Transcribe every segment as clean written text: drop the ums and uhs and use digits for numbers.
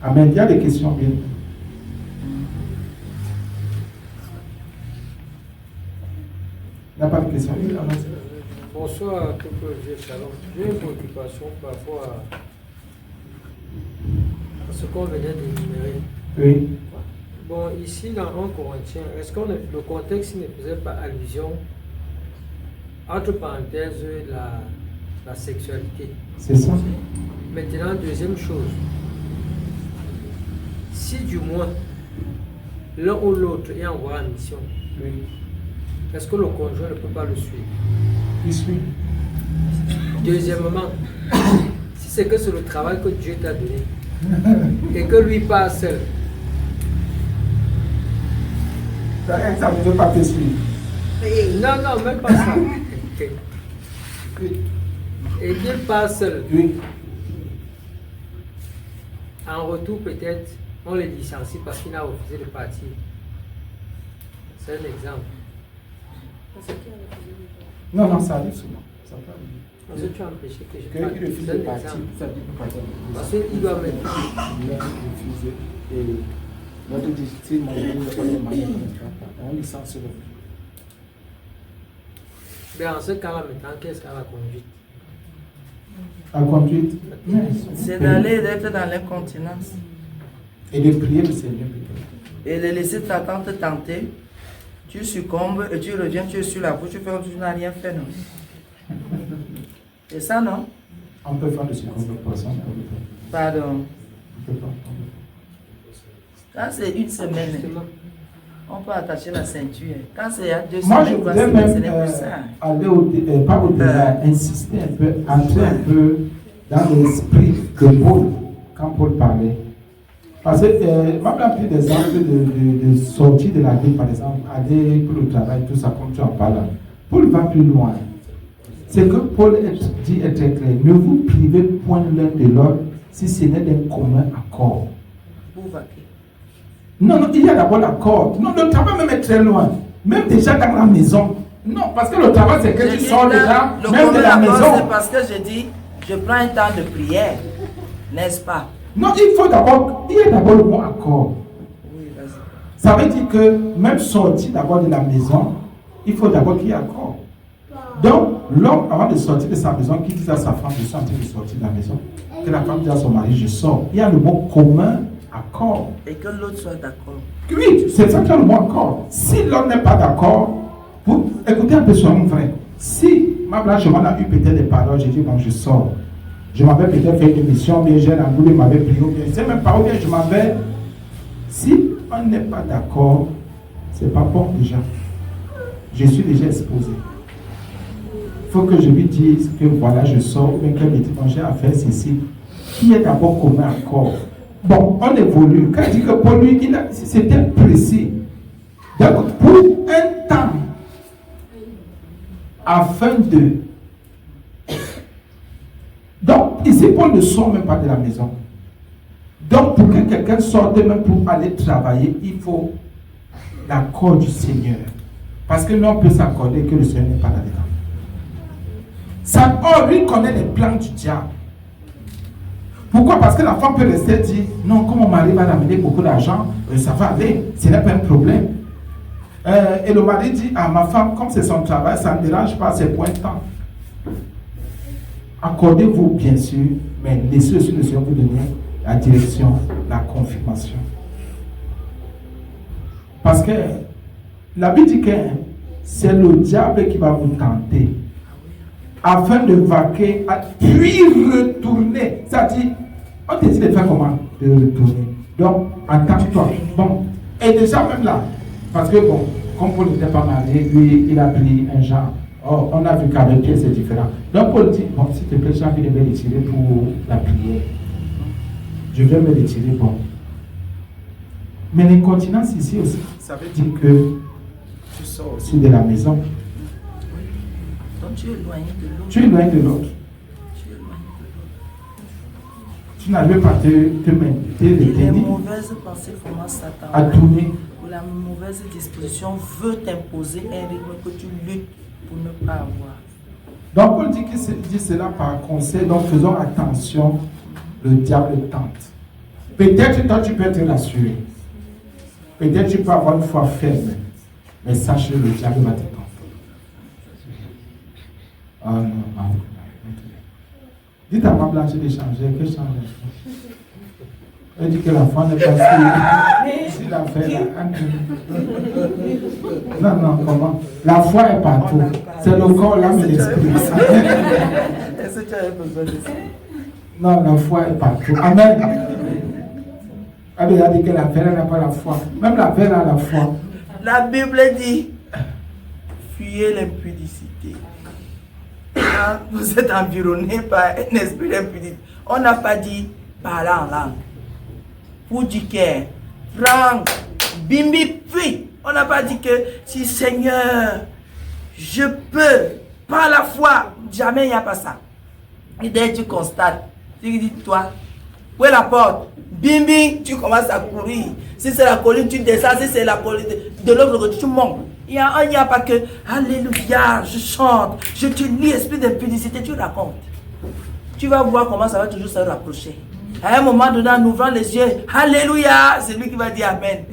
Amen. Il y a des questions bien. Il n'y a pas de questions. Bonsoir, tout le monde. Shalom. J'ai une préoccupation par rapport à ce qu'on venait d'énumérer. Oui. Bon, ici dans 1 Corinthiens, est-ce que le contexte ne faisait pas allusion, entre parenthèses, la sexualité? C'est ça. Maintenant, deuxième chose, si du moins l'un ou l'autre est envoyé en mission, Oui. est-ce que le conjoint ne peut pas le suivre? Il suit. Deuxièmement, si c'est que c'est le travail que Dieu t'a donné et que lui part seul, Ça ne veut pas te suivre. non, non, même pas ça. Et qu'il part seul, Oui. en retour peut-être, on le licencie parce qu'il a refusé de partir. C'est un exemple. Non, non, ça arrive souvent. Ça peut arriver. Parce que tu as empêché que je Qu'il parte. refuse C'est de un partir, exemple. ça dit que partir. Parce qu'il doit mettre. Il a refusé. Et notre discipline m'a dit que on licence le. Mais en ce cas-là, maintenant, qu'est-ce qu'elle a conduite? La conduite, C'est d'aller d'être dans l'incontinence. et de prier le Seigneur peut-être. Et de laisser ta tante tenter. Tu succombes et tu reviens, tu es sur la bouche, tu fais comme si tu n'as rien fait, non? C'est ça, non? On peut faire de ce qu'on veut pas, ça. Pardon. On peut pas. Quand c'est une semaine, on peut attacher la ceinture. Quand c'est à 2 Moi, je semaines, voudrais ce même n'est plus ça. aller pas au-delà, insister un peu, entrer un peu dans l'esprit de Paul, quand Paul parlait. Parce que, moi, j'ai pris des exemples de sortie de la ville, par exemple, aller pour le travail, tout ça, comme tu en parles. Paul va plus loin. C'est que Paul dit est très clair. Ne vous privez point l'un de l'autre si ce n'est d'un commun accord. Pour vaquer. Non, non, il y a d'abord l'accord. Non, le travail même est très loin. Même déjà dans la maison. Non, parce que le travail, c'est que tu sors déjà, même de la maison. C'est parce que je dis, je prends un temps de prière, n'est-ce pas? Non, il y a d'abord le mot accord. Oui, vas-y. Ça veut dire que même sortir d'abord de la maison, il faut d'abord qu'il y ait accord. Donc, l'homme, avant de sortir de sa maison, qui dit à sa femme, je suis en train de sortir de la maison, que la femme dit à son mari, je sors. Il y a le mot commun, accord. Et que l'autre soit d'accord. Oui, c'est ça qu'il y a le mot accord. Si l'homme n'est pas d'accord, vous écoutez un peu son frère. Si, ma blanche, je m'en a eu peut-être des paroles, j'ai dit, bon, je sors. Je m'avais peut-être fait une émission, bien j'ai l'engoulé, m'avait prié, ou bien c'est même pas, ou bien je m'avais. Si on n'est pas d'accord, c'est pas bon déjà. Je suis déjà exposé. Il faut que je lui dise que voilà, je sors, ou bien qu'elle me dit, bon, j'ai à faire ceci. Qui est d'abord commun accord. Bon, on évolue. Quand il dit que pour lui, c'était précis. Donc, pour un temps, afin de. Donc, ici, Paul ne sort même pas de la maison. Donc, pour que quelqu'un sorte même pour aller travailler, il faut l'accord du Seigneur. Parce que l'on peut s'accorder que le Seigneur n'est pas là-dedans. Ça, lui connaît les plans du diable. Pourquoi? Parce que la femme peut rester dire, non, comme mon mari va ramener beaucoup d'argent, ça va aller, ce n'est pas un problème. Et le mari dit à ma femme, comme c'est son travail, ça ne me dérange pas, c'est point de temps. Accordez-vous bien sûr, mais laissez aussi le Seigneur vous donner la direction, la confirmation. Parce que la Bible dit que c'est le diable qui va vous tenter afin de vaquer, puis retourner. C'est-à-dire, on te dit de faire comment? De retourner. Donc, attends-toi. Bon, et déjà même là, parce que bon, comme Paul n'était pas marié, lui, il a pris un genre. Oh, on a vu qu'avec Pierre, c'est différent. Donc, Paul dit, bon, s'il te plaît, j'ai envie de me retirer pour la prière. Je vais me retirer, bon. Mais l'incontinence ici aussi, ça veut dire que tu sors aussi de la maison. Donc, tu es éloigné de l'autre. Tu es éloigné de l'autre. Tu n'arrives pas à te maintenir. Et les mauvaises pensées commencent à tourner. La mauvaise disposition veut t'imposer un rythme que tu luttes pour ne pas avoir. Donc, Paul dit cela par conseil. Donc, faisons attention, le diable tente. Peut-être toi tu peux te rassurer. Peut-être tu peux avoir une foi faible. Mais sache le diable va te tenter. Oh non, non. Dites à ma blanche d'échanger, que change. Elle dit que la foi n'est pas si la fait là. Non, non, comment? La foi est partout. C'est le corps, l'âme et l'esprit. Est-ce que tu avais besoin de ça? Non, la foi est partout. Amen. Elle a dit que la veille n'a pas la foi. Même la veille a la foi. La Bible dit, fuyez l'impudicité. Quand vous êtes environné par un esprit d'impudicité, on n'a pas dit parler en langue. Pour du cœur, prends, bimbi, fuis. On n'a pas dit que si Seigneur, je peux, par la foi, jamais il n'y a pas ça. Et dès que tu constates, tu dis toi, où est la porte? Bimbi, tu commences à courir. Si c'est la colline, tu descends. Si c'est la colline de l'autre côté, tu montes. Il n'y a pas que Alléluia, je chante, je te lis, esprit d'impudicité, tu racontes. Tu vas voir comment ça va toujours se rapprocher. À un moment donné, en ouvrant les yeux, Alléluia, c'est lui qui va dire Amen.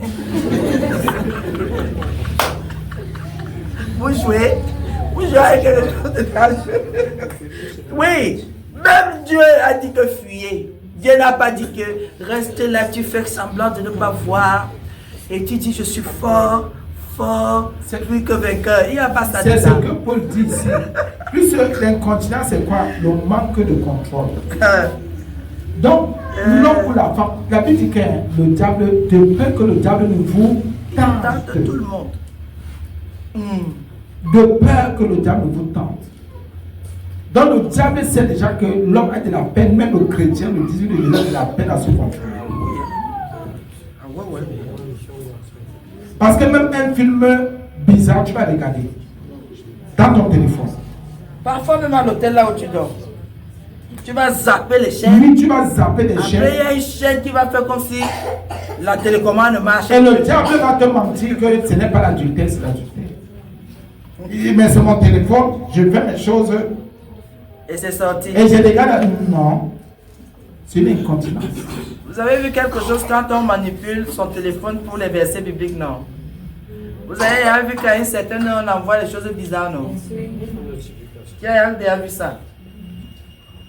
Vous jouez avec quelque chose de dangereux. Oui, même Dieu a dit que fuyez. Dieu n'a pas dit que reste là, tu fais semblant de ne pas voir. Et tu dis, je suis fort, plus que vainqueur. Il n'y a pas ça. C'est ce que Paul dit ici. Plus l'incontinence, c'est quoi? Le manque de contrôle. Donc, non pour la femme. La Bible dit que le diable, de peur que le diable ne vous tente. Tout le monde. De peur que le diable vous tente. Donc le diable sait déjà que l'homme a de la peine, même le chrétien, le 18 il a de la peine à se contrôler. Parce que même un film bizarre, tu vas regarder dans ton téléphone. Parfois même à l'hôtel là où tu dors. Tu vas zapper les chaînes. Oui, tu vas zapper les chaînes. Après, il y a une chaîne qui va faire comme si la télécommande marche. Et le diable va te mentir que ce n'est pas l'adultère, c'est l'adultère. Mais c'est mon téléphone, je fais mes choses. Et c'est sorti. Et je regarde, non, c'est une incontinence. Vous avez vu quelque chose quand on manipule son téléphone pour les versets bibliques, non? Vous avez vu qu'à une certaine heure, on envoie des choses bizarres, non? Qui a déjà vu ça?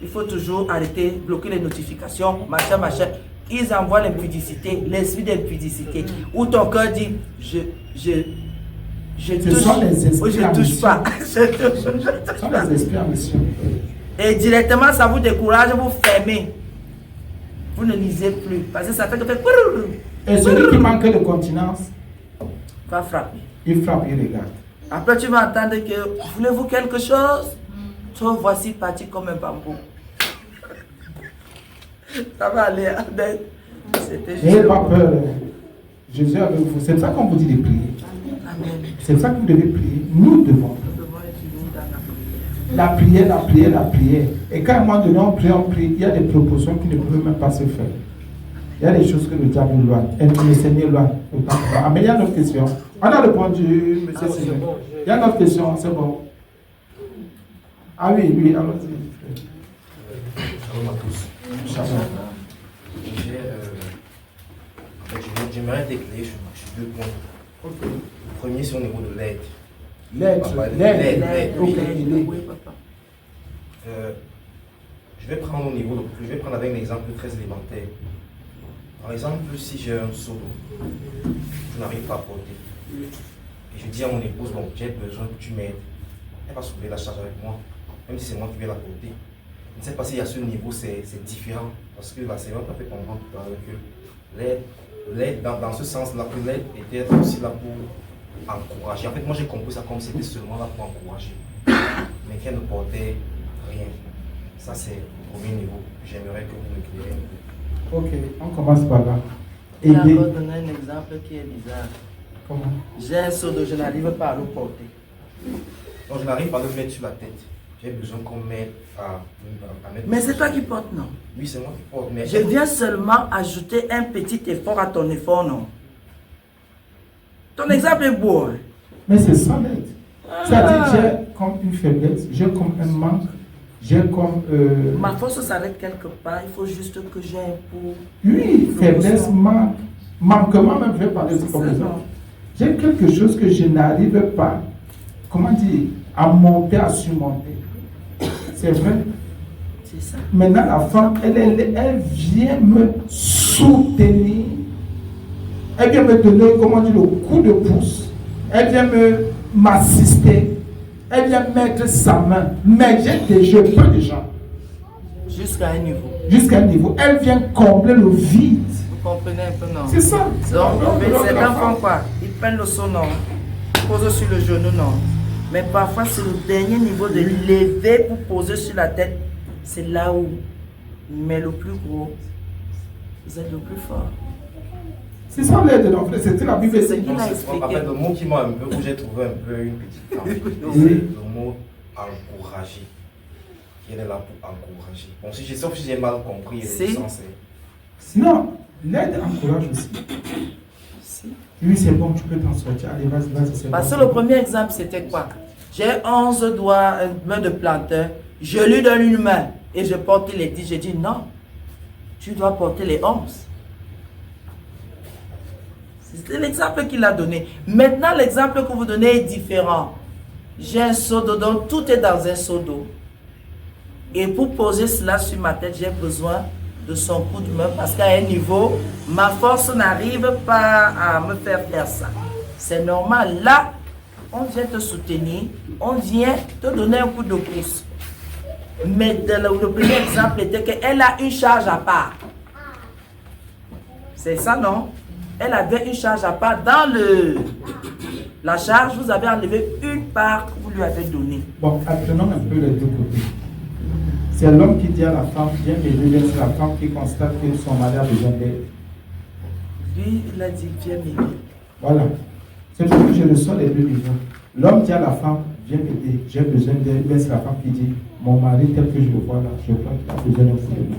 Il faut toujours arrêter, bloquer les notifications, machin. Ils envoient l'impudicité, l'esprit d'impudicité. Où ton cœur dit, je touche pas. Ce sont les esprits en mission. Et directement, ça vous décourage, vous fermez. Vous ne lisez plus. Parce que ça fait que... Et celui qui manque de continence va frapper. Il frappe, il regarde. Après, tu vas entendre que, voulez-vous quelque chose? Toi, voici parti comme un bambou. Ça va aller, Amen. N'ayez pas peur. Jésus est avec vous. C'est ça qu'on vous dit de prier. Amen. C'est ça que vous devez prier. Nous devons. La prière. Et quand à un moment donné on prie, il y a des propositions qui ne peuvent même pas se faire. Il y a des choses que le diable loin. Et le Seigneur loin. Ah, mais il y a une autre question. On a répondu, monsieur Seigneur. Il y a une autre question, c'est bon. Ah oui, allons-y. Shalom à tous. J'aimerais déclarer sur deux points. Okay. Le premier, c'est au niveau de l'aide. L'aide. Je vais prendre avec un exemple très élémentaire. Par exemple, si j'ai un seau d'eau, je n'arrive pas à porter. Et je dis à mon épouse, bon, j'ai besoin que tu m'aides. Elle va soulever la charge avec moi, même si c'est moi qui vais la porter. Je ne sais pas si à ce niveau c'est différent, parce que la Seigneur m'a fait comprendre tout à l'heure que l'aide, dans ce sens-là, que l'aide était aussi là pour encourager. En fait, moi j'ai compris ça comme c'était seulement là pour encourager, mais qu'elle ne portait rien. Ça, c'est le premier niveau. J'aimerais que vous m'éclairiez un peu. Ok, on commence par là. Je vais encore donner un exemple qui est bizarre. Comment? J'ai un seau d'eau, je n'arrive pas à le porter. Donc, je n'arrive pas à le mettre sur la tête. J'ai besoin qu'on m'aide à mettre. Mais c'est toi qui portes, non? Oui, c'est moi qui porte. Mais je viens seulement ajouter un petit effort à ton effort, non? Ton exemple est beau. Hein? Mais c'est ça l'aide. C'est-à-dire, j'ai comme une faiblesse, j'ai comme un manque, j'ai comme... Ma force s'arrête quelque part, il faut juste que j'ai un pour... Oui, faiblesse, manquement même, je vais parler aussi comme ça. J'ai quelque chose que je n'arrive pas, comment dire, à monter, à surmonter. C'est vrai. C'est ça. Maintenant, la femme, elle vient me soutenir. Elle vient me donner, comment dire, le coup de pouce. Elle vient m'assister. Elle vient mettre sa main. Mais je peux déjà. Jusqu'à un niveau. Jusqu'à un niveau. Elle vient combler le vide. Vous comprenez un peu, non? C'est ça. Donc, ces enfants, quoi, ils prennent le son, non? Ils posent sur le genou, non? Mais parfois, c'est le dernier niveau de lever pour poser sur la tête. C'est là où. Mais le plus gros, vous êtes le plus fort. C'est ça l'aide de l'enfant. C'est la Bible. C'est ce qu'il a En expliqué. fait, le mot qui m'a un peu, où j'ai trouvé un peu une petite confusion, c'est Oui. le mot encourager. Elle est là pour encourager. Bon, sauf si j'ai mal compris, le sens c'est. Non, l'aide encourage aussi. Si. Oui, c'est bon, tu peux t'en sortir. Allez, vas-y, c'est Parce que bon. le premier exemple, c'était quoi? J'ai 11 doigts, une main de planteur. Je lui donne une main et je porte les 10. J'ai dit non, tu dois porter les 11. C'est l'exemple qu'il a donné. Maintenant, l'exemple que vous donnez est différent. J'ai un seau d'eau, donc tout est dans un seau d'eau. Et pour poser cela sur ma tête, j'ai besoin de son coup de main parce qu'à un niveau, ma force n'arrive pas à me faire ça. C'est normal. Là, on vient te soutenir, on vient te donner un coup de pouce. Mais le premier exemple était qu'elle a une charge à part. C'est ça, non? Elle avait une charge à part. Dans la charge, vous avez enlevé une part que vous lui avez donnée. Bon, apprenons un peu les deux côtés. C'est l'homme qui dit à la femme, viens m'aider, c'est la femme qui constate que son mari a besoin d'aide. Lui, il a dit, viens m'aider. Voilà. C'est pour que je le sors les deux niveaux. L'homme dit à la femme, viens m'aider, j'ai besoin d'aide. Mais c'est la femme qui dit, mon mari tel que je le vois là, je crois qu'il a besoin d'un coup de main.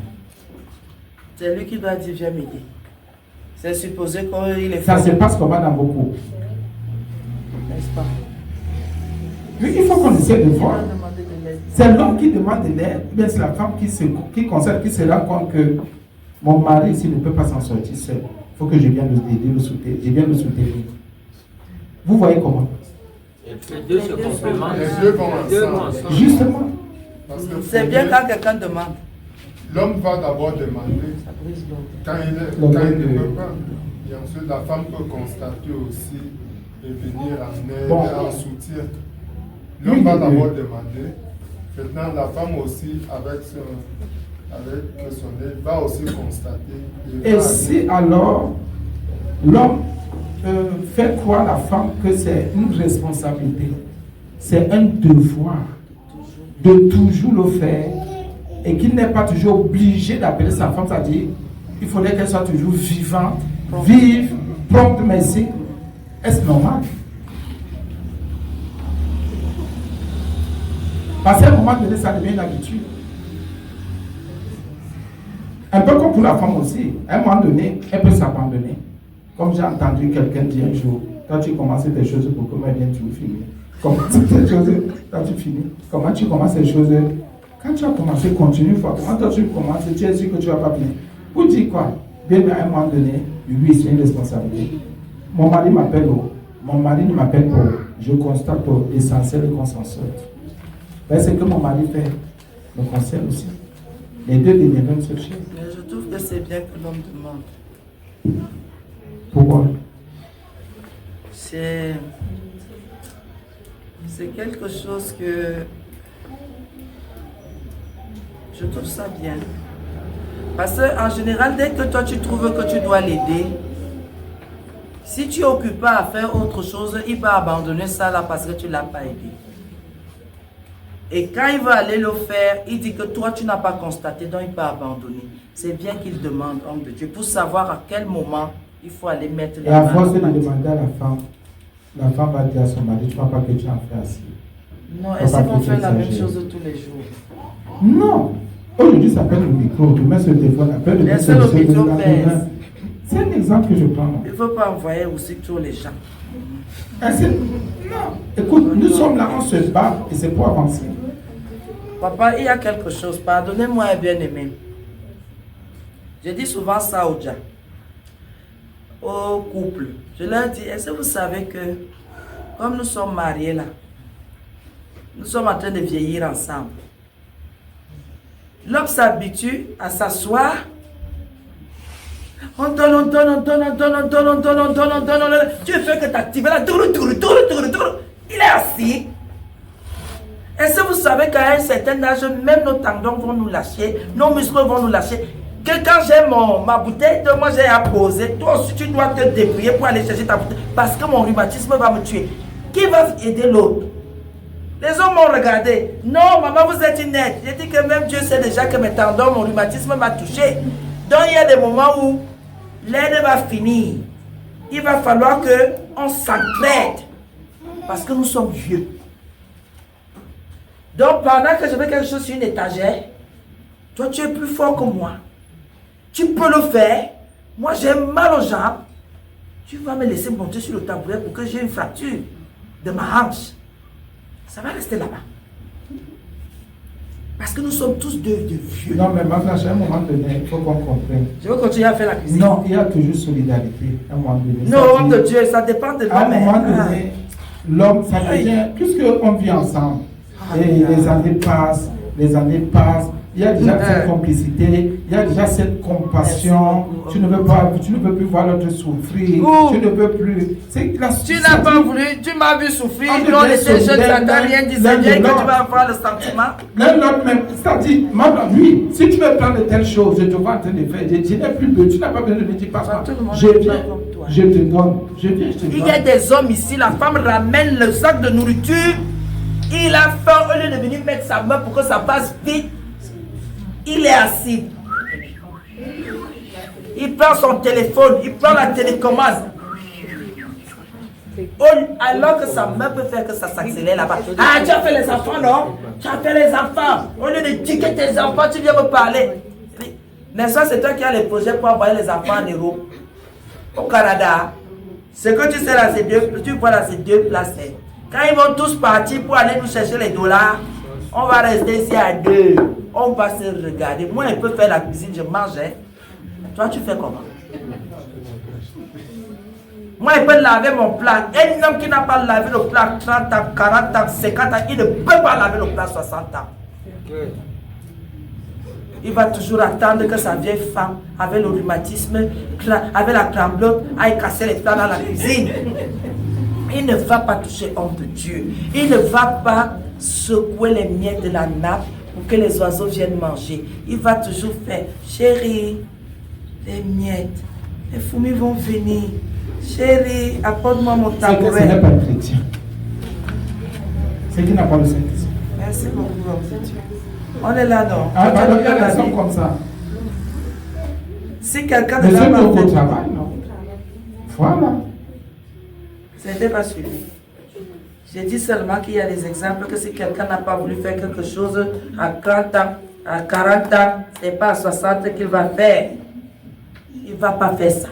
C'est lui qui doit dire, viens m'aider. C'est supposé qu'il est Ça fort. se passe comment dans vos cours? N'est-ce pas? Oui, il faut qu'on essaie de Il voir. va demander de l'aide. C'est l'homme qui demande de l'aide, mais c'est la femme qui constate, qui se rend compte que mon mari ici ne peut pas s'en sortir seul. Il faut que je vienne l'aider, le soutenir. Je viens le soutenir. Vous voyez comment? Les deux se complémentent. Les deux vont ensemble. Justement. Parce que C'est bien quand quelqu'un demande. l'homme va d'abord demander Ça brise l'autre. quand il ne peut pas. Et ensuite, la femme peut constater aussi et venir en aide, Bon. en soutien. L'homme va d'abord demander. Maintenant, la femme aussi, avec son aide, va aussi constater. Et si alors l'homme fait croire à la femme que c'est une responsabilité, c'est un devoir de toujours le faire et qu'il n'est pas toujours obligé d'appeler sa femme, c'est-à-dire il faudrait qu'elle soit toujours vivante, vive, prompte, merci. Est-ce normal? Parce qu'à un moment donné, ça devient une habitude. Un peu comme pour la femme aussi. À un moment donné, elle peut s'abandonner. Comme j'ai entendu quelqu'un dire un jour, quand tu commences des choses pour que moi vienne, tu finis. Comment ces choses, quand tu finis, comment tu commences les choses, quand tu as commencé, continue fort. Comment toi tu commences, tu es sûr que tu ne vas pas finir. Vous dites quoi? Bien, à un moment donné, oui, c'est une responsabilité. Mon mari m'appelle, mon mari ne m'appelle pas. Je constate l'essentiel qu'on s'en sorte. Ben, c'est que mon mari fait le conseil aussi. Les deux deviennent une seule chose. Mais je trouve que c'est bien que l'homme demande. Pourquoi? C'est quelque chose que je trouve ça bien. Parce qu'en général, dès que toi tu trouves que tu dois l'aider, si tu es occupé à faire autre chose, il va abandonner ça là parce que tu ne l'as pas aidé. Et quand il va aller le faire, il dit que toi tu n'as pas constaté, donc il peut abandonner. C'est bien qu'il demande, homme de Dieu, pour savoir à quel moment il faut aller mettre les Et à mains. force de demander à la femme va dire à son mari, tu ne vois pas que tu en fais assez. Non, est-ce qu'on fait la même chose tous les jours? Non. Aujourd'hui, ça appelle le micro. Tu mets ce téléphone, appelle le Bien micro. sûr, le micro pèse. C'est un exemple que je prends. Il ne faut pas envoyer aussi tous les gens. Non. Écoute, nous sommes là, on se bat et c'est pour avancer. Papa, il y a quelque chose. Pardonnez-moi, bien-aimé. Je dis souvent ça aux gens, aux couples. Je leur dis, est-ce que vous savez que, comme nous sommes mariés là, nous sommes en train de vieillir ensemble. L'homme s'habitue à s'asseoir. On donne. Tu fais que t'actives là. Il est assis. Est-ce que vous savez qu'à un certain âge, même nos tendons vont nous lâcher, nos muscles vont nous lâcher. Que quand j'ai ma bouteille de moi, j'ai à poser, toi aussi tu dois te débrouiller pour aller chercher ta bouteille. Parce que mon rhumatisme va me tuer. Qui va aider l'autre? Les hommes m'ont regardé. Non, maman, vous êtes une aide. J'ai dit que même Dieu sait déjà que mes tendons, mon rhumatisme m'a touché. Donc il y a des moments où l'aide va finir. Il va falloir qu'on s'entraide. Parce que nous sommes vieux. Donc pendant que je fais quelque chose sur une étagère, toi tu es plus fort que moi. Tu peux le faire. Moi j'ai mal aux jambes. Tu vas me laisser monter sur le tabouret pour que j'ai une fracture de ma hanche. Ça va rester là-bas. Parce que nous sommes tous de vieux. Non, mais maintenant, à un moment donné, il faut qu'on comprenne. Je veux continuer à faire la cuisine. Non, il y a toujours solidarité. À un moment donné. Non, homme de Dieu, ça dépend de À un l'homme. moment donné, l'homme, ça devient, puisqu'on vit ensemble, et les années passent, il y a déjà cette complicité, il y a déjà cette compassion. Tu ne veux plus voir l'autre souffrir. Tu ne veux plus. Tu n'as pas voulu, tu m'as vu souffrir. Non, les jeunes, ça t'a rien dit. C'est bien que tu vas avoir le sentiment. L'autre même, c'est-à-dire, lui, si tu veux prendre telle chose, je te vois en train de faire, je n'ai plus besoin, tu n'as pas besoin de me dire, papa, je viens, je te donne, je viens, je te donne. Il y a des hommes ici, la femme ramène le sac de nourriture, il a faim, au lieu de venir mettre sa main pour que ça passe vite, il est assis. Il prend son téléphone, il prend la télécommande. Alors que sa main peut faire que ça s'accélère là-bas. Ah, tu as fait les enfants, non? Tu as fait les enfants. Au lieu de dire que tes enfants, tu viens me parler. Mais ça, c'est toi qui as les projets pour envoyer les enfants en Europe, au Canada. Ce que tu sais là, tu vois là, ces deux places. Quand ils vont tous partir pour aller nous chercher les dollars, on va rester ici à deux. On va se regarder. Moi, je peux faire la cuisine, je mange. Hein. Toi, tu fais comment? Moi, je peux laver mon plat. Un homme qui n'a pas lavé le plat 30 ans, 40 ans, 50 ans, il ne peut pas laver le plat 60 ans. Il va toujours attendre que sa vieille femme, avec le rhumatisme, avec la tremblote, aille casser les plats dans la cuisine. Il ne va pas toucher homme de Dieu. Il ne va pas secouer les miettes de la nappe pour que les oiseaux viennent manger. Il va toujours faire, chérie, les miettes, les fourmis vont venir. Chérie, apporte-moi mon tabouret. C'est que ce n'est pas un chrétien. C'est qui n'a pas le Saint-Esprit. Merci beaucoup, homme de Dieu. On est là, non? Ah, pardon, il y a des gens comme ça. Si quelqu'un Mais ne c'est l'a au pas fait, travail, non? Voilà. ce n'était pas suivi. J'ai dit seulement qu'il y a des exemples que si quelqu'un n'a pas voulu faire quelque chose à 30 ans, à 40 ans, ce n'est pas à 60 qu'il va faire. Il ne va pas faire ça.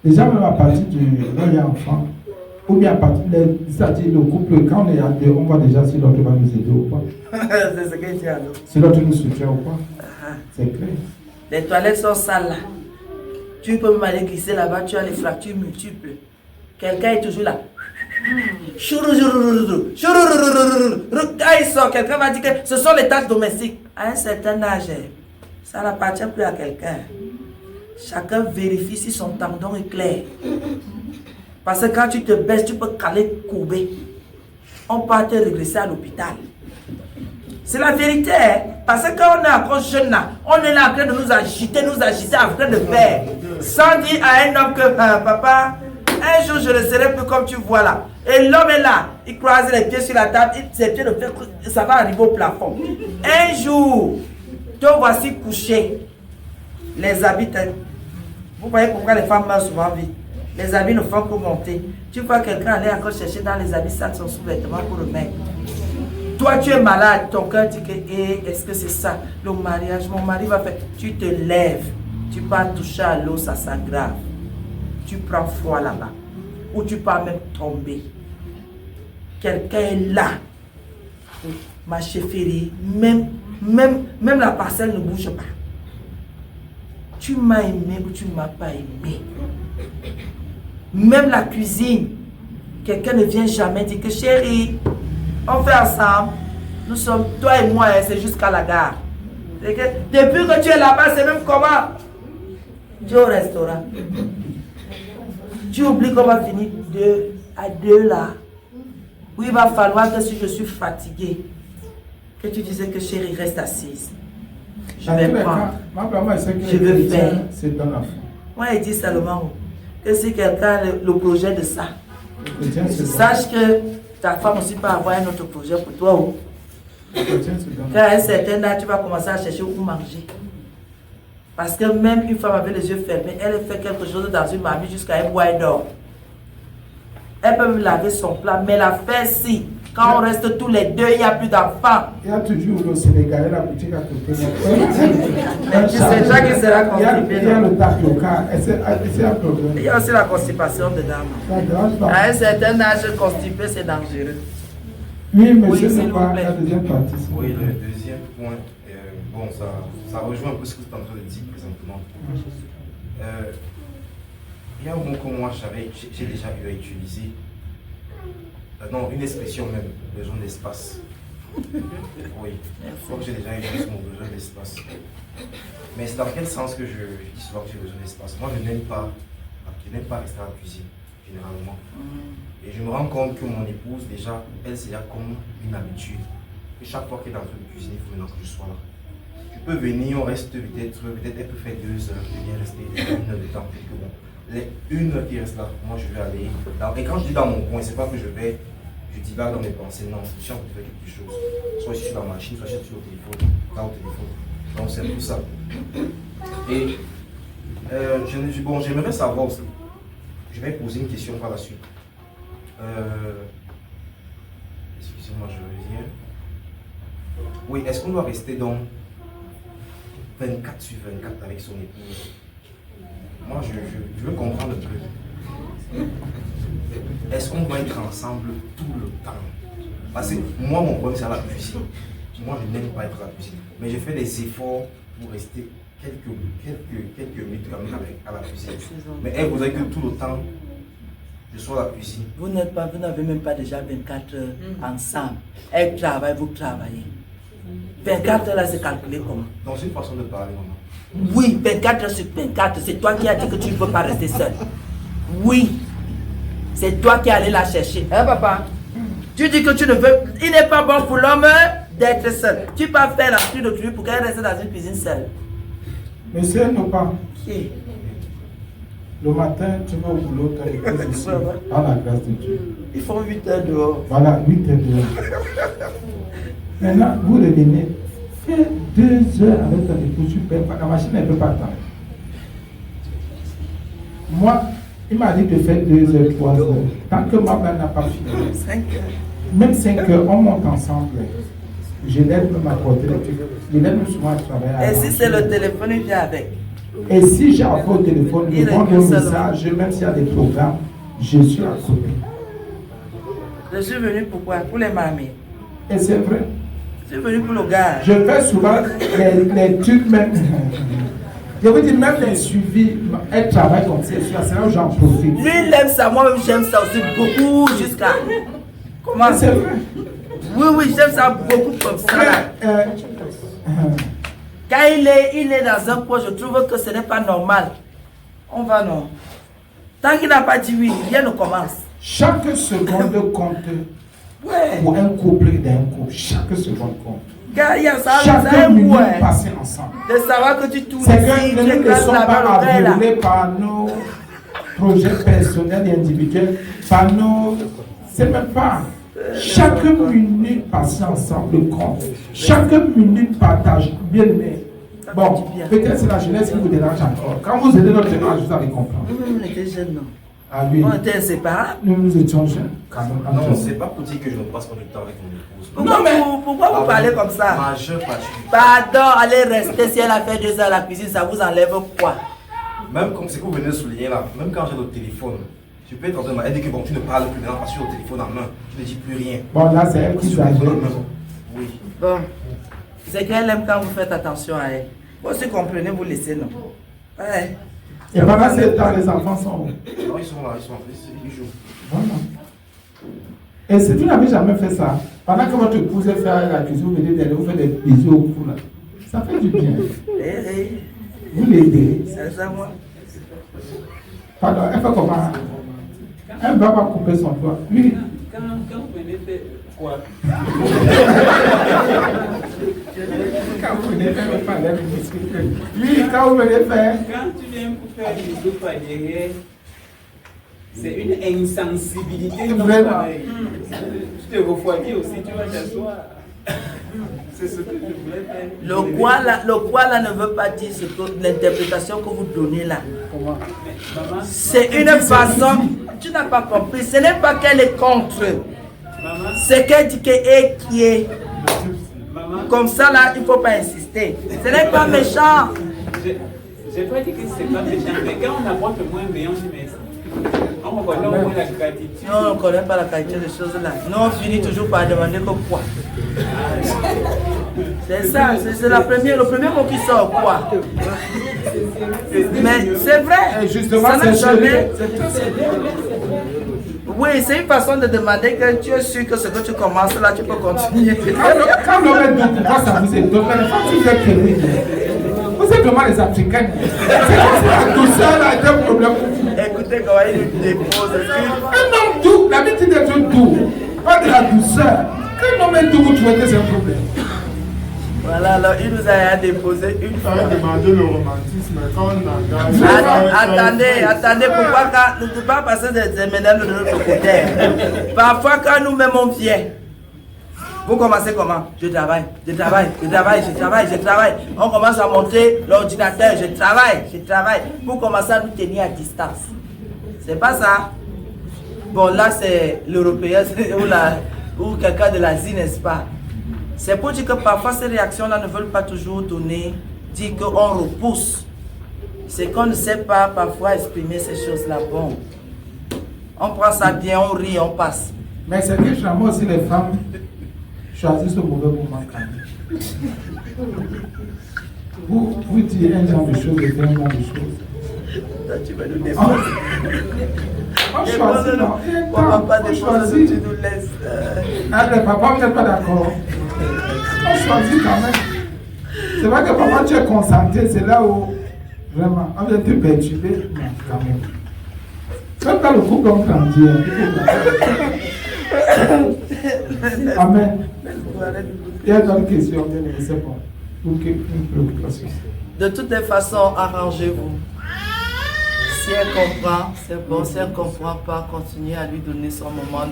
Déjà, même à partir du premier enfant, ou bien à partir c'est-à-dire le couple, quand on est à deux, on voit déjà si l'autre va nous aider ou pas. C'est ce qu'il dit à nous. Si l'autre nous soutient ou pas. C'est clair. Les toilettes sont sales là. Tu peux même aller glisser là-bas, tu as les fractures multiples. Quelqu'un est toujours là. Quand il sort, quelqu'un va dire que ce sont les tâches domestiques. À un certain âge, ça n'appartient plus à quelqu'un. Chacun vérifie si son tendon est clair. Parce que quand tu te baisses, tu peux caler courbé. On peut te régresser à l'hôpital. C'est la vérité. Hein? Parce que quand on est encore jeune, là, on est là en train de nous agiter en train de faire. Sans dire à un homme que, papa, un jour je ne serai plus comme tu vois là. Et l'homme est là, il croise les pieds sur la table, ses pieds ça va arriver au plafond. Un jour, te voici couché. Les habits, vous voyez pourquoi les femmes meurent souvent vite. Les habits ne font que monter. Tu vois quelqu'un aller encore chercher dans les habits sales son sous-vêtement pour le mettre. Toi, tu es malade, ton cœur dit que, est-ce que c'est ça, le mariage, mon mari va faire. Tu te lèves, tu pars toucher à l'eau, ça s'aggrave. Tu prends froid là-bas. Ou tu pars même tomber. Quelqu'un est là. Ma chérie, même même la parcelle ne bouge pas. Tu m'as aimé ou tu ne m'as pas aimé. Même la cuisine, quelqu'un ne vient jamais dire que chérie, on fait ensemble. Nous sommes, toi et moi, c'est jusqu'à la gare. Depuis que tu es là-bas, c'est même comment? Tu es au restaurant. Tu oublies qu'on va finir 2 à 2 là. Où il va falloir que si je suis fatiguée, que tu disais que chérie, reste assise. Je vais prendre. Je vais faire. C'est dans la foi. Moi, il dit Salomon que si quelqu'un a le projet de ça, sache que ta femme aussi peut avoir un autre projet pour toi. Oh. Car à un certain âge, tu vas commencer à chercher où manger. Parce que même une femme avec les yeux fermés, elle fait quelque chose dans une marmite jusqu'à un bois d'or. Elle peut me laver son plat, mais la faire si, quand on reste tous les deux, il n'y a plus d'enfants. Il y a toujours le Sénégalais, la boutique à côté. Mais c'est ça qui sera constipé. Il y a le tapioca, c'est un problème. Il y a aussi la constipation dedans. À un certain âge, constipé, c'est dangereux. Oui, monsieur, s'il c'est vous pas plaît. la deuxième partie. Oui, le deuxième point, bon, ça rejoint un peu ce que tu es en train de dire présentement. Il y a un mot que moi j'ai déjà eu à utiliser. Non, une expression même, besoin d'espace. Oui, je crois que j'ai déjà utilisé ce mot, besoin d'espace. Mais c'est dans quel sens que je dis souvent que j'ai besoin d'espace? Moi, je n'aime pas rester à la cuisine, généralement. Et je me rends compte que mon épouse, déjà, elle, c'est comme une habitude. Et chaque fois qu'elle est en train de cuisiner, il faut maintenant que je sois là. Tu peux venir, on reste peut-être elle peut faire 2 heures, je viens rester 1 heure de temps. Que bon, les 1 heure qui reste là, moi je vais aller. Et quand je dis dans mon coin, c'est pas que je dis là dans mes pensées, non, je suis en train de faire quelque chose. Soit je suis dans la machine, soit je suis au téléphone, là au téléphone. Donc c'est tout ça. Et bon, j'aimerais savoir aussi. Je vais poser une question par la suite. Excusez-moi, je reviens. Oui, est-ce qu'on doit rester donc 24 sur 24 avec son épouse? Moi, je veux comprendre un peu. Est-ce qu'on doit être ensemble tout le temps? Parce que moi, mon problème, c'est à la cuisine. Moi, je n'aime pas être à la cuisine. Mais je fais des efforts pour rester quelques minutes quand même à la cuisine. Mais elle voudrait que tout le temps, je sois à la cuisine. Vous n'avez même pas déjà 24 heures ensemble. Elle travaille, vous travaillez. 24 heures là, c'est calculé comment? Donc c'est une façon de parler, maman. Oui, 24 heures sur 24, c'est toi qui as dit que tu ne veux pas rester seul. Oui, c'est toi qui es allé la chercher. Hein, papa? Tu dis que tu ne veux... Il n'est pas bon pour l'homme d'être seul. Tu peux faire la pluie de pluie pour qu'elle reste dans une cuisine seule. Monsieur Nopa, Qui? le matin, tu vas au boulot, tu as l'épouse ici, à la grâce de Dieu. Ils font 8 heures dehors. Voilà, 8 heures dehors. Maintenant, vous revenez, fais 2 heures avec ton épouse, la machine ne peut pas attendre. Moi, il m'a dit de faire 2 heures, 3 heures. Tant que ma mère n'a pas fini. 5 heures. Même 5 heures, on monte ensemble. Je l'aide même à porter les trucs. Je l'aide même souvent à travailler. Et si c'est le téléphone, il vient avec. Et si j'ai un au téléphone, je Il prends répond le seulement. message, même s'il y a des programmes, je suis à côté. Je suis venu pourquoi? Pour les mamies. Et c'est vrai. Je suis venu pour le gars. Je fais souvent les trucs même. Je vous dis même les suivis, elle travaille comme ça, c'est là où j'en profite. Lui, il aime ça, moi-même j'aime ça aussi beaucoup jusqu'à... Comment? C'est vrai. Oui, j'aime ça beaucoup comme ça. Mais, Quand il est dans un coin, je trouve que ce n'est pas normal. On va non. Tant qu'il n'a pas dit oui, rien ne commence. chaque seconde compte Ouais. pour un couple d'un couple. Chaque seconde compte. Car il y a ça, Chaque un minute goût, hein. passée ensemble. De savoir que tu tournes C'est ici, que tu nous ne écrases sommes la pas balle au gré, là. aveuglés par nos projets personnels et individuels, par nos... C'est même pas. Chaque minute passée ensemble compte. Chaque minute partage. Bien aimé. Bon, peut-être c'est la jeunesse qui vous dérange encore. Quand vous aidez notre âge, vous allez comprendre. On était jeunes, non. Ah oui, On était inséparables. nous étions jeunes. Quand même, Non, entre nous. c'est pas pour dire que je ne passe pas du temps avec mon épouse. Pourquoi, pourquoi vous parlez comme ça? Majeure partie du temps. Pardon, allez rester si elle a fait 2 heures à la cuisine, ça vous enlève quoi? Même comme ce que vous venez de souligner là, même quand j'ai le téléphone, tu peux être en train de me dire que bon, tu ne parles plus maintenant parce que tu as le téléphone en main, tu ne dis plus rien. Bon, là, c'est elle qui Sur le téléphone en s'agit. main. Oui. Bon, C'est qu'elle aime quand vous faites attention à elle. Vous aussi comprenez, vous laissez, non? Ouais. Et pendant ce temps, les enfants sont où? Non, ils sont là, ils jouent. Voilà. Et si tu n'avais jamais fait ça, pendant que votre épouse fait la cuisine, vous venez derrière, vous faites des bisous au cou là. Ça fait du bien. Vous l'aidez. C'est ça, moi. Pardon, elle fait comment? Elle va pas couper son doigt. Lui. Quand vous venez faire quoi? Quand vous venez faire, lui, quand vous venez faire. Quand tu viens pour faire des bisous par derrière, c'est une insensibilité. Vraiment. Tu te refroidis aussi, tu vas t'asseoir. C'est ce que je voulais faire. Le quoi là ne veut pas dire ce que l'interprétation que vous donnez là. Comment? Maman, C'est une façon. Tu n'as pas compris. Ce n'est pas qu'elle est contre. maman, C'est qu'elle dit qu'elle est qui est. maman, Comme ça là, il ne faut pas insister. Ce n'est pas méchant. j'ai pas dit que c'est pas méchant, mais quand on apporte moins bien, on dit merci. On reconnaît au moins la gratitude. Non, on ne connaît pas la qualité des choses là. Nous, on finit toujours par demander que quoi. C'est ça, c'est le premier mot qui sort, quoi. Mais c'est vrai. Et justement, ça n'a c'est jamais. chéri. Oui, c'est une façon de demander que tu es sûr que ce que tu commences là, tu peux continuer. Quand l'homme est doux, pourquoi ça vous étonne? Mais les femmes, vous êtes chéri. Vous êtes vraiment les Africains. C'est comme ça, la douceur là est un problème pour vous. Écoutez comment il nous dépose. Un homme doux, l'habitude d'être doux, pas de la douceur. Quand un homme est doux, vous trouvez que c'est un problème. Voilà, alors il nous a déposé une Ça fois. va demander le romantisme, mais quand on engage. Attendez, pourquoi quand nous ne pouvons pas passer des médailles de notre côté? Parfois, quand nous-mêmes on vient, vous commencez comment? Je travaille. On commence à monter l'ordinateur, je travaille. Vous commencez à nous tenir à distance. C'est pas ça? Bon, là, c'est l'Européen ou quelqu'un de l'Asie, n'est-ce pas? C'est pour dire que parfois ces réactions-là ne veulent pas toujours dire qu'on repousse. C'est qu'on ne sait pas parfois exprimer ces choses-là. Bon, on prend ça bien, on rit, on passe. Mais c'est que finalement aussi les femmes choisissent le mauvais moment quand même. Vous dites un genre de choses et faites un genre de choses. Tu vas nous déposer. On choisit, non? On ne va pas On déposer, choisit. tu nous laisses. Ah, le papa, vous n'êtes pas d'accord. On choisit quand même. C'est vrai que papa, tu es concentré, c'est là où vraiment, on vient te perturber, mais quand même. Même pas le couple on grandit. Amen. Il y a d'autres questions, bien aimé, c'est bon. Pour une préoccupation. De toutes les façons, arrangez-vous. Si elle comprend, c'est bon. Si elle ne comprend pas, continuez à lui donner son moment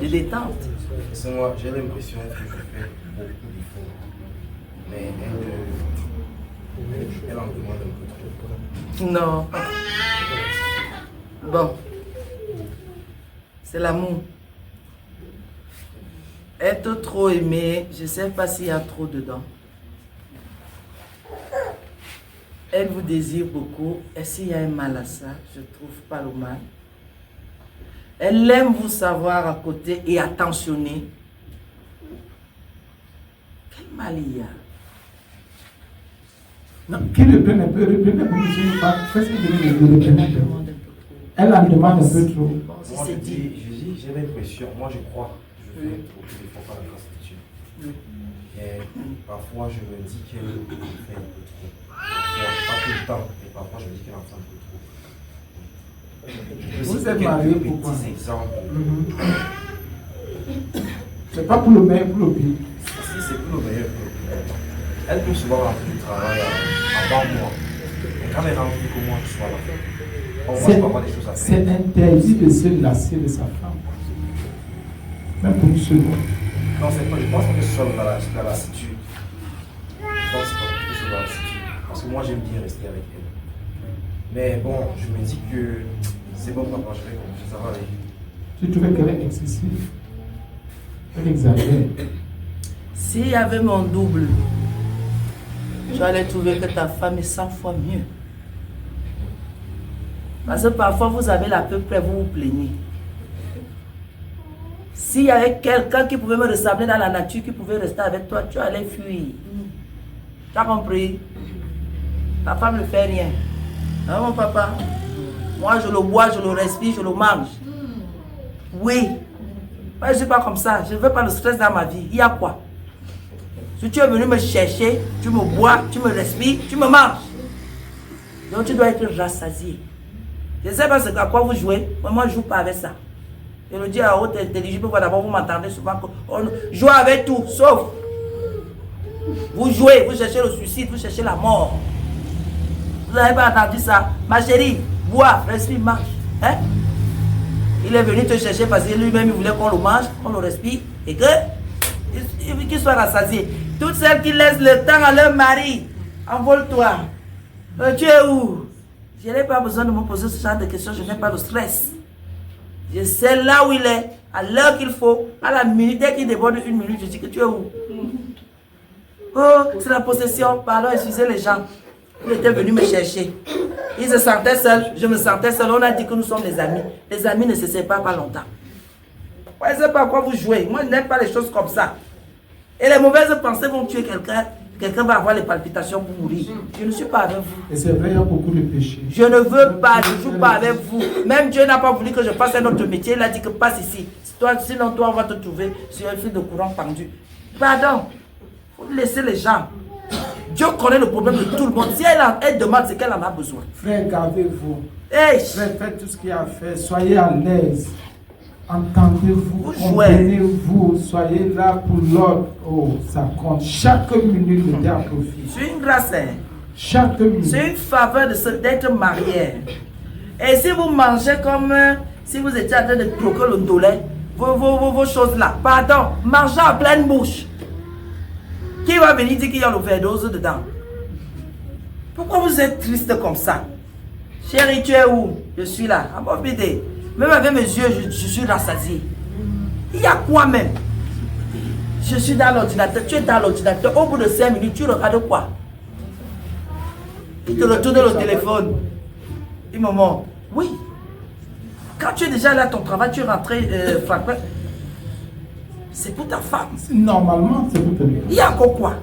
de détente. C'est moi, j'ai l'impression que je fais beaucoup d'efforts. Mais elle en demande un peu trop. Non. Bon. C'est l'amour. Être trop aimé, je ne sais pas s'il y a trop dedans. Elle vous désire beaucoup. Et s'il y a un mal à ça, je ne trouve pas le mal. Elle aime vous savoir à côté et attentionner. Quel mal il y a? Non, qui reprenne un peu, reprenez pour monsieur, qu'est-ce que vous voulez reprendre un peu? Elle en demande un peu trop. Bon, si Moi, c'est dit. j'ai l'impression, moi je crois que je fais beaucoup d'efforts par la constitution. Et parfois je me dis qu'elle fait un peu trop. Parfois, pas tout le temps, mais parfois je me dis qu'elle en fait un peu trop. Je peux Vous citer êtes quelques mariés, pourquoi? petits exemples. C'est pas pour le meilleur, pour le pire. Si c'est pour le meilleur, pour le pire. Elle peut souvent rentrer du travail avant moi. Mais quand elle rentre, que moi je sois là. Au moins, je peux avoir des choses à faire. C'est interdit de se lasser de sa femme. Même pour une seconde. Non, c'est pas, je pense pas que ce soit dans la lassitude. Je pense pas que ce soit dans la lassitude. Parce que moi, j'aime bien rester avec elle. Mais bon, je me dis que c'est bon, papa, je vais commencer, ça va aller. Tu trouvais qu'elle est excessive. Elle exagère. S'il y avait mon double, j'allais trouver que ta femme est 100 fois mieux. Parce que parfois vous avez la peu près, vous vous plaignez. S'il y avait quelqu'un qui pouvait me ressembler dans la nature, qui pouvait rester avec toi, tu allais fuir. Tu as compris? Ta femme ne fait rien. Hein, mon papa? Moi, je le bois, je le respire, je le mange. Oui. Moi, je ne suis pas comme ça. Je ne veux pas le stress dans ma vie. Il y a quoi? Si tu es venu me chercher, tu me bois, tu me respires, tu me manges. Donc, tu dois être rassasié. Je ne sais pas à quoi vous jouez, mais moi, je ne joue pas avec ça. Je le dis à haute intelligence, d'abord, vous m'entendez souvent. Jouez avec tout, sauf. Vous jouez, vous cherchez le suicide, vous cherchez la mort. Vous n'avez pas entendu ça? Ma chérie, bois, respire, marche. Hein? Il est venu te chercher parce que lui-même, il voulait qu'on le mange, qu'on le respire, et qu'il soit rassasié. Toutes celles qui laissent le temps à leur mari, envole-toi. Tu es où? Je n'ai pas besoin de me poser ce genre de questions, je n'ai pas de stress. Je sais là où il est, à l'heure qu'il faut, à la minute, dès qu'il déborde une minute, je dis que tu es où? Oh, c'est la possession, pardon, excusez les gens. Il était venu me chercher. Il se sentait seul, je me sentais seul. On a dit que nous sommes des amis. Les amis ne se séparent pas longtemps. Moi, je ne sais pas à quoi vous jouez. Moi, je n'aime pas les choses comme ça. Et les mauvaises pensées vont tuer quelqu'un. Quelqu'un va avoir les palpitations pour mourir. Je ne suis pas avec vous. Et c'est vrai, il y a beaucoup de péchés. Je ne veux pas, je ne joue pas avec vous. Même Dieu n'a pas voulu que je fasse un autre métier. Il a dit que passe ici. Sinon, toi, on va te trouver sur un fil de courant pendu. Pardon. Il faut laisser les gens. Dieu connaît le problème de tout le monde. Si elle demande, c'est qu'elle en a besoin. Frère, gardez-vous. Hey. Frère, faites tout ce qu'il y a à faire. Soyez à l'aise. Entendez-vous, Vous jouez. comprenez-vous, soyez là pour l'autre. Oh, ça compte. Chaque minute de à profit. C'est une grâce. Hein? Chaque minute. C'est une faveur d'être marié. Et si vous mangez comme si vous étiez en train de croquer le dolé, vos choses là, pardon, mangez à pleine bouche. Qui va venir dire qu'il y a l'overdose dedans? Pourquoi vous êtes triste comme ça? Chérie, tu es où? Je suis là. À mon bidé. Même avec mes yeux, je suis rassasié. Il y a quoi même? Je suis dans l'ordinateur, tu es dans l'ordinateur. Au bout de 5 minutes, tu regardes quoi? Il te retourne le téléphone. Il me montre. Oui. Quand tu es déjà là à ton travail, tu es rentré, Franck. C'est pour ta femme. Normalement, c'est pour te dire. Il y a encore quoi?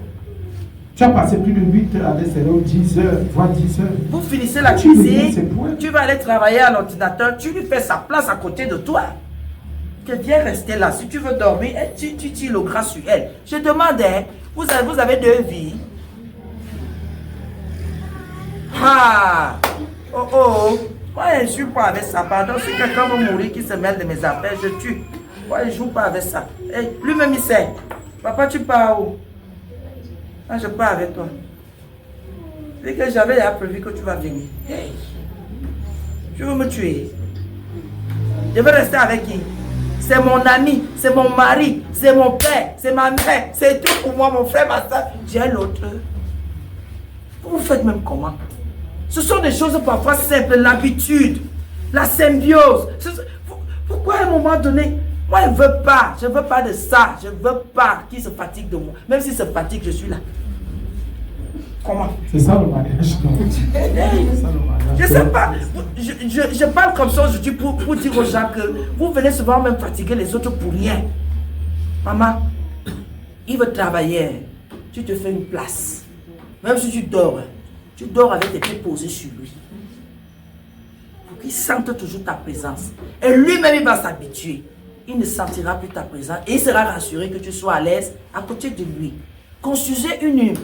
Tu as passé plus de 8 heures à l'extérieur, 10 heures, voire 10 heures. Vous finissez la Tu me dis, cuisine, c'est pour elle. tu vas aller travailler à l'ordinateur, tu lui fais sa place à côté de toi. Que viens rester là. Si tu veux dormir, tu tires le gras sur elle. Je demandais, vous avez 2 vies. Ah! Oh oh! Moi, je ne suis pas avec ça. Pardon, si quelqu'un veut mourir qui se mêle de mes affaires, je tue. Moi, je ne joue pas avec ça. Hey, lui-même, il sait. Papa, tu pars où? Ah, je pars avec toi. C'est que j'avais déjà prévu que tu vas venir. Hey! Tu veux me tuer? Je vais rester avec qui? C'est mon ami, c'est mon mari, c'est mon père, c'est ma mère, c'est tout pour moi, mon frère, ma soeur. J'ai l'autre. Vous faites même comment? Ce sont des choses parfois simples, l'habitude, la symbiose. Pourquoi à un moment donné, moi je ne veux pas de ça, je ne veux pas qu'il se fatigue de moi. Même s'il se fatigue, je suis là. Comment? C'est ça le mariage, non? C'est ça le mariage. Je ne sais pas. Je parle comme ça aujourd'hui pour dire aux gens que vous venez souvent même fatiguer les autres pour rien. Maman, il veut travailler. Tu te fais une place. Même si tu dors avec tes pieds posés sur lui. Pour qu'il sente toujours ta présence. Et lui-même, il va s'habituer. Il ne sentira plus ta présence. Et il sera rassuré que tu sois à l'aise à côté de lui. Construisez une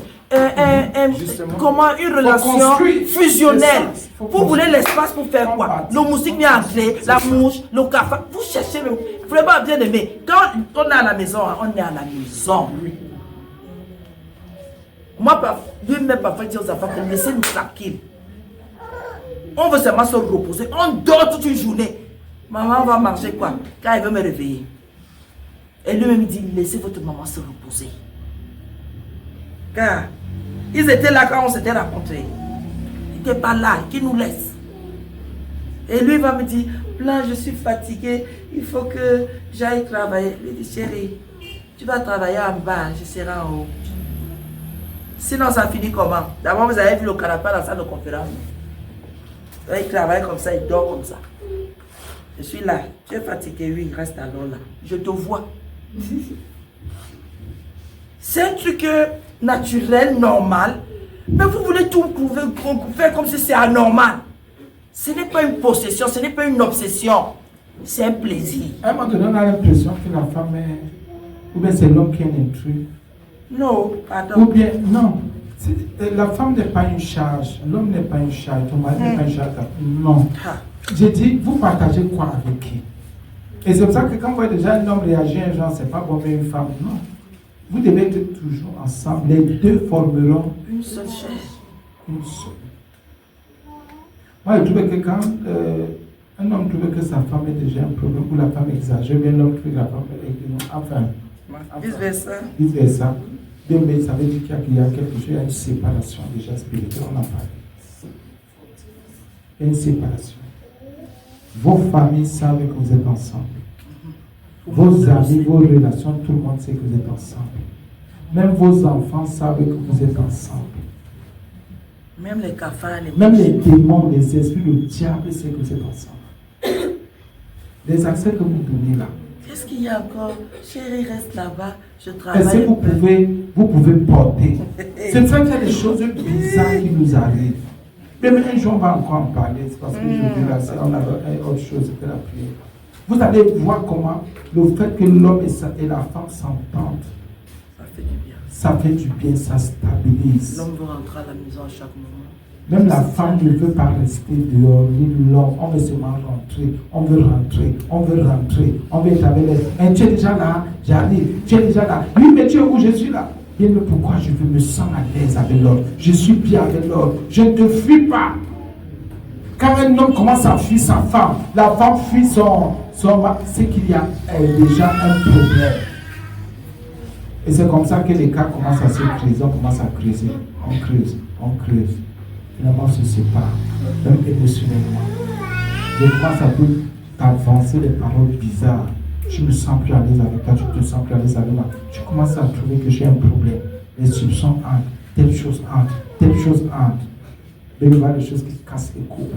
relation fusionnelle. Vous voulez l'espace pour faire quoi? Le moustique vient entrer, la mouche, le cafard. Vous cherchez le... Vraiment bien aimé. Quand on est à la maison, on est à la maison. Moi, lui-même, parfois, il dit aux enfants que laissez-nous tranquille. On veut seulement se reposer. On dort toute une journée. Maman va manger quoi? Quand elle veut me réveiller. Et lui-même dit, laissez votre maman se reposer. Car ils étaient là quand on s'était rencontrés. Ils n'étaient pas là, qu'ils nous laissent. Et lui va me dire, là je suis fatigué, il faut que j'aille travailler. Je lui dis, chérie, tu vas travailler en bas, je serai en haut. Sinon ça finit comment? D'abord vous avez vu le canapé dans la salle de conférence. Il travaille comme ça, il dort comme ça. Je suis là, tu es fatigué, oui, reste alors là. Je te vois. C'est un truc que naturel, normal. Mais vous voulez tout prouver, faire comme si c'est anormal. Ce n'est pas une possession, ce n'est pas une obsession. C'est un plaisir. À un moment donné, on a l'impression que la femme est... Ou bien c'est l'homme qui est un intrus. Non, pardon. Ou bien, non. La femme n'est pas une charge. L'homme n'est pas une charge. Ton mari n'est pas une charge. Non. J'ai dit, vous partagez quoi avec qui? Et c'est pour ça que quand vous voyez déjà un homme réagir, genre, c'est pas bon, mais une femme, non. Vous devez être toujours ensemble. Les deux formeront une seule chair. Une seule. Moi, je trouvais que quand un homme trouvait que sa femme est déjà un problème, ou la femme exagère, bien l'homme trouve que la femme est enfin. Vice-versa. Vice-versa. Bien, mais ça veut dire qu'il y a quelque chose, il y a une séparation déjà spirituelle, on en parle. Il y a une séparation. Vos familles savent que vous êtes ensemble. Vos amis, vos relations, tout le monde sait que vous êtes ensemble. Même vos enfants savent que vous êtes ensemble. Même les cafards, même les démons, les esprits, le diable sait que vous êtes ensemble. Les accès que vous donnez là. Qu'est-ce qu'il y a encore? Chérie, reste là-bas, je travaille. Est-ce que vous pouvez porter? C'est pour ça qu'il y a des choses bizarres qui nous arrivent. Même un jour, on va encore en parler. C'est parce que je dis là, on a autre chose que la prière. Vous allez voir comment le fait que l'homme et la femme s'entendent, ça fait du bien, ça stabilise. L'homme veut rentrer à la maison à chaque moment. Même la femme ne veut pas rester dehors, ni l'homme. On veut seulement rentrer, on veut rentrer, on veut rentrer, on veut être avec elle. Tu es déjà là, j'arrive, tu es déjà là. Oui, mais tu es où? Je suis là. Bien, mais pourquoi je me sens à l'aise avec l'homme? Je suis bien avec l'homme. Je ne te fuis pas. Quand un homme commence à fuir sa femme, la femme fuit son c'est qu'il y a déjà un problème. Et c'est comme ça que les cas commencent à se creuser, on commence à creuser, on creuse, on creuse. Finalement, on se sépare, même émotionnellement. Je commence à avancer des paroles bizarres. Je me sens plus à l'aise avec toi, tu te sens plus à l'aise avec moi. Tu commences à trouver que j'ai un problème. Les soupçons entrent, telle chose entre, telle chose entre. Mais il y a des choses qui cassent les couples.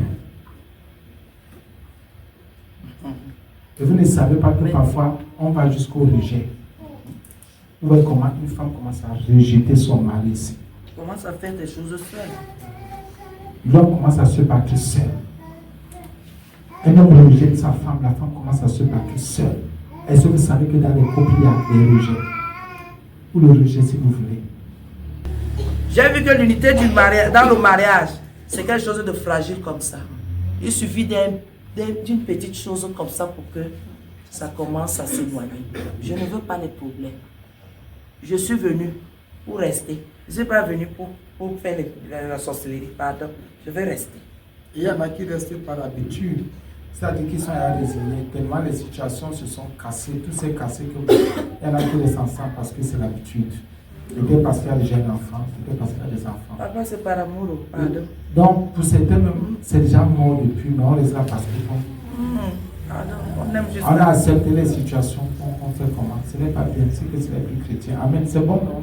Et vous ne savez pas que parfois, on va jusqu'au rejet. Vous voyez comment une femme commence à rejeter son mari ici. Commence à faire des choses seul. L'homme commence à se battre seul. Un homme rejette sa femme, la femme commence à se battre seule. Est-ce que vous savez que dans les couples, il y a des rejets? Ou le rejet, si vous voulez. J'ai vu que l'unité du mariage, dans le mariage, c'est quelque chose de fragile comme ça. Il suffit d'une petite chose comme ça pour que ça commence à s'éloigner. Je ne veux pas les problèmes. Je suis venu pour rester. Je ne suis pas venu pour faire la sorcellerie, pardon. Je vais rester. Il y en a qui restent par habitude. C'est-à-dire qu'ils sont résignés. Tellement les situations se sont cassées, tout s'est cassé que il y en a qui restent ensemble parce que c'est l'habitude. Peut-être parce qu'il y a des jeunes enfants, peut-être parce qu'il y a des enfants. Papa, c'est par amour, pardon. Donc, pour certains même, c'est déjà mort depuis, mais on les a parce qu'ils font. On a accepté les situations, on fait comment? Ce n'est pas bien, c'est que ce n'est plus chrétien. Amen, c'est bon, non?